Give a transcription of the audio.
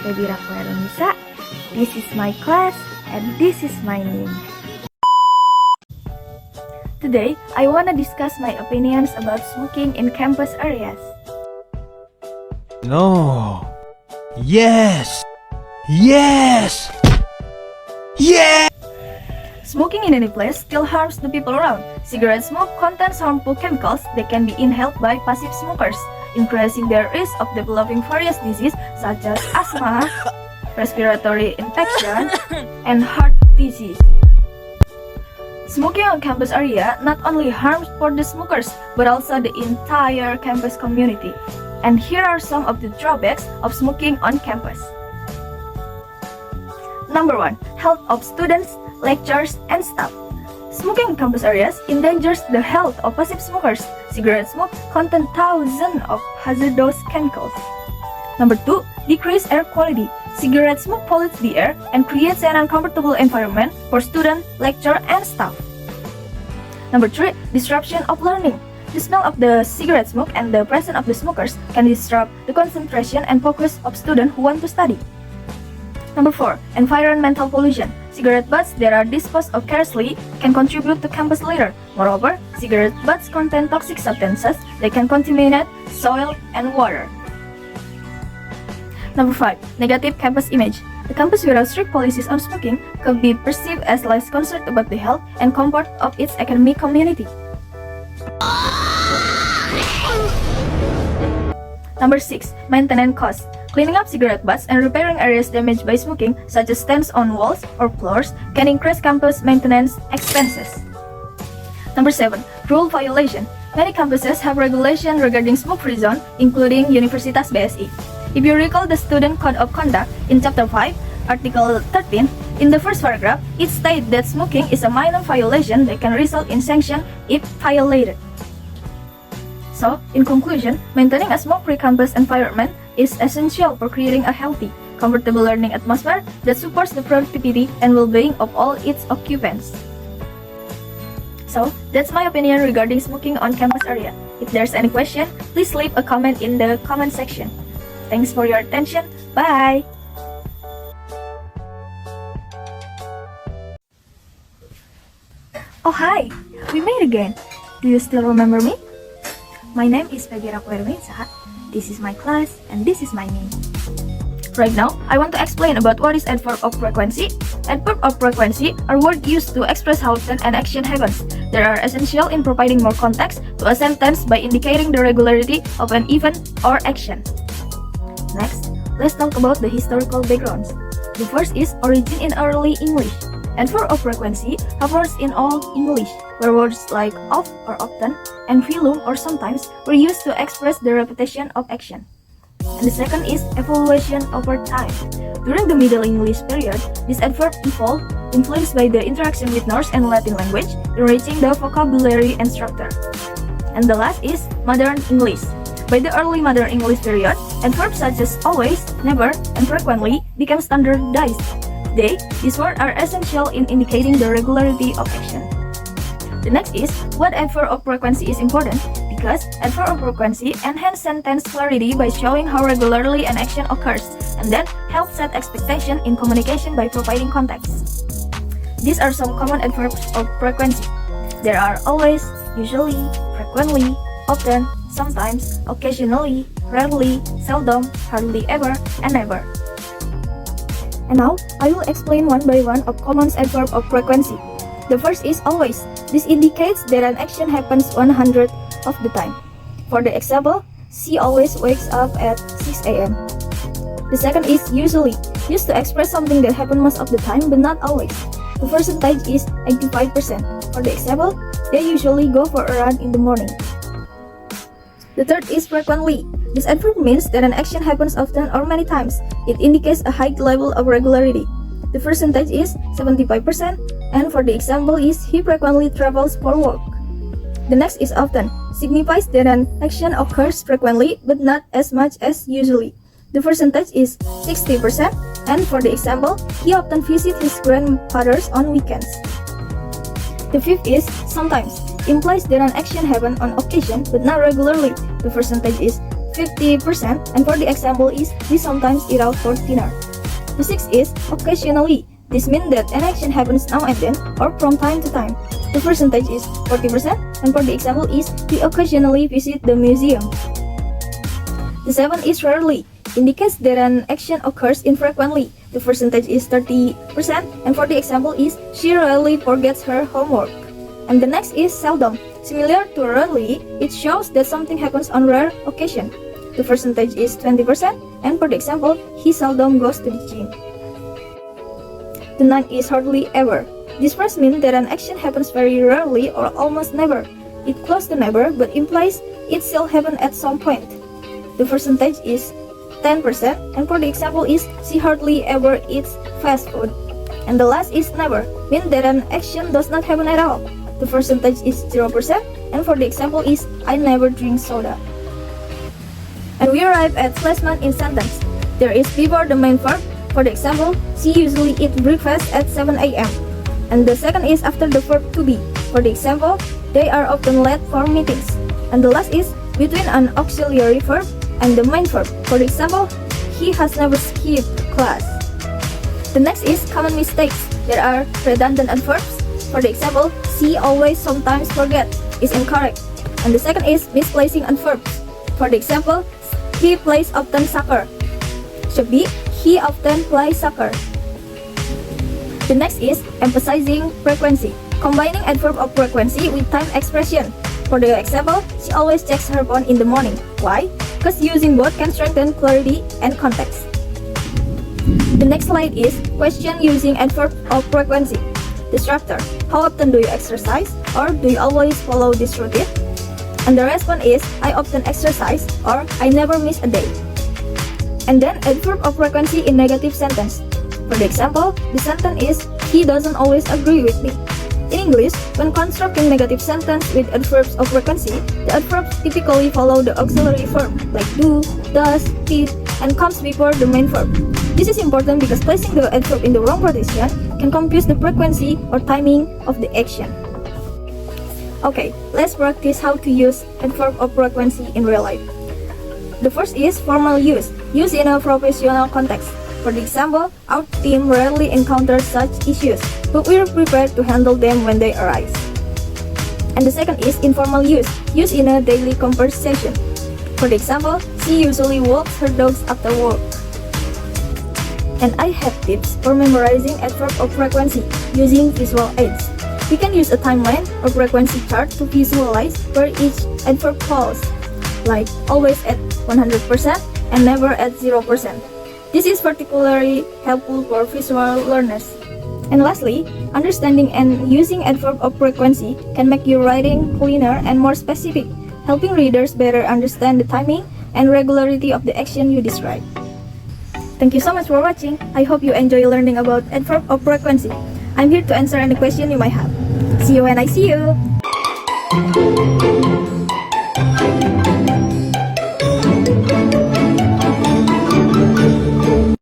Febira Khoerunnisa. This is my class and this is my name. Today, I want to discuss my opinions about smoking in campus areas. No. Yes. Yes. Yeah. Smoking in any place still harms the people around. Cigarette smoke contains harmful chemicals that can be inhaled by passive smokers, increasing their risk of developing various diseases such as asthma, respiratory infection, and heart disease. Smoking on campus area not only harms for the smokers, but also the entire campus community. And here are some of the drawbacks of smoking on campus. Number 1. Health of students, lecturers, and staff. Smoking in campus areas endangers the health of passive smokers. Cigarette smoke contains thousands of hazardous chemicals. Number 2. Decreased air quality. Cigarette smoke pollutes the air and creates an uncomfortable environment for students, lecturers, and staff. Number 3. Disruption of learning. The smell of the cigarette smoke and the presence of the smokers can disrupt the concentration and focus of students who want to study. Number 4. Environmental pollution. Cigarette butts that are disposed of carelessly can contribute to campus litter. Moreover, cigarette butts contain toxic substances that can contaminate soil and water. Number 5. Negative campus image. The campus without strict policies on smoking could be perceived as less concerned about the health and comfort of its academic community. Number 6. Maintenance costs. Cleaning up cigarette butts and repairing areas damaged by smoking, such as stains on walls or floors, can increase campus maintenance expenses. Number 7. Rule violation. Many campuses have regulations regarding smoke-free zone, including Universitas BSI. If you recall the Student Code of Conduct in Chapter 5, Article 13, in the first paragraph, it states that smoking is a minor violation that can result in sanction if violated. So, in conclusion, maintaining a smoke-free campus environment is essential for creating a healthy, comfortable learning atmosphere that supports the productivity and well-being of all its occupants. So, that's my opinion regarding smoking on campus area. If there's any question, please leave a comment in the comment section. Thanks for your attention. Bye! Oh hi! We met again! Do you still remember me? My name is Febira Khoerunnisa. This is my class and this is my name. Right now, I want to explain about what is adverb of frequency. Adverb of frequency are words used to express how often an action happens. They are essential in providing more context to a sentence by indicating the regularity of an event or action. Next, let's talk about the historical backgrounds. The first is origin in early English. Adverb of frequency occurs in Old English, where words like of or often and volume or sometimes were used to express the repetition of action. And the second is evolution over time. During the Middle English period, this adverb evolved, influenced by the interaction with Norse and Latin language, enriching the vocabulary and structure. And the last is Modern English. By the early Modern English period, adverbs such as always, never, and frequently became standardized. Today, these words are essential in indicating the regularity of action. The next is, what adverb of frequency is important? Because adverb of frequency enhance sentence clarity by showing how regularly an action occurs, and then help set expectation in communication by providing context. These are some common adverbs of frequency. There are always, usually, frequently, often, sometimes, occasionally, rarely, seldom, hardly ever, and never. And now, I will explain one by one of common adverb of frequency. The first is always. This indicates that an action happens 100 of the time. For the example, she always wakes up at 6 a.m. The second is usually, used to express something that happens most of the time but not always. The percentage is 85%. For the example, they usually go for a run in the morning. The third is frequently. This adverb means that an action happens often or many times. It indicates a high level of regularity. The percentage is 75%, and for the example is he frequently travels for work. The next is often. Signifies that an action occurs frequently but not as much as usually. The percentage is 60%, and for the example, he often visits his grandfathers on weekends. The fifth is sometimes. Implies that an action happens on occasion but not regularly. The percentage is 50%, and for the example is we sometimes eat out for dinner. The sixth is occasionally. This means that an action happens now and then or from time to time. The percentage is 40%, and for the example is we occasionally visit the museum. The seventh is rarely. Indicates that an action occurs infrequently. The percentage is 30%, and for the example is she rarely forgets her homework. And the next is seldom. Similar to rarely, it shows that something happens on rare occasion. The percentage is 20%, and for the example, he seldom goes to the gym. The ninth is hardly ever. This phrase means that an action happens very rarely or almost never. It close to never, but implies it still happen at some point. The percentage is 10%, and for the example is she hardly ever eats fast food. And the last is never, means that an action does not happen at all. The percentage is 0%, and for the example is I never drink soda. And we arrive at placement in sentence. There is before the main verb. For the example, she usually eats breakfast at 7 a.m. And the second is after the verb to be. For the example, they are often late for meetings. And the last is between an auxiliary verb and the main verb. For example, he has never skipped class. The next is common mistakes. There are redundant adverbs. For the example, she always sometimes forgets is incorrect. And the second is misplacing adverbs. For the example, he plays often soccer. Should be he often plays soccer. The next is emphasizing frequency. Combining adverb of frequency with time expression. For the example, she always checks her phone in the morning. Why? Because using both can strengthen clarity and context. The next slide is question using adverb of frequency. The structure. How often do you exercise? Or do you always follow this routine? And the response is I often exercise or I never miss a day. And then adverb of frequency in negative sentence. For the example, the sentence is he doesn't always agree with me. In English, when constructing negative sentence with adverbs of frequency, the adverbs typically follow the auxiliary verb like do, does, did, and comes before the main verb. This is important because placing the adverb in the wrong position can confuse the frequency or timing of the action. Okay, let's practice how to use adverb of frequency in real life. The first is formal use, used in a professional context. For the example, our team rarely encounters such issues, but we are prepared to handle them when they arise. And the second is informal use, used in a daily conversation. For the example, she usually walks her dogs after work. And I have tips for memorizing adverb of frequency using visual aids. We can use a timeline or frequency chart to visualize where each adverb falls, like always at 100% and never at 0%. This is particularly helpful for visual learners. And lastly, understanding and using adverb of frequency can make your writing cleaner and more specific, helping readers better understand the timing and regularity of the action you describe. Thank you so much for watching. I hope you enjoy learning about adverb of frequency. I'm here to answer any question you might have. See you when I see you!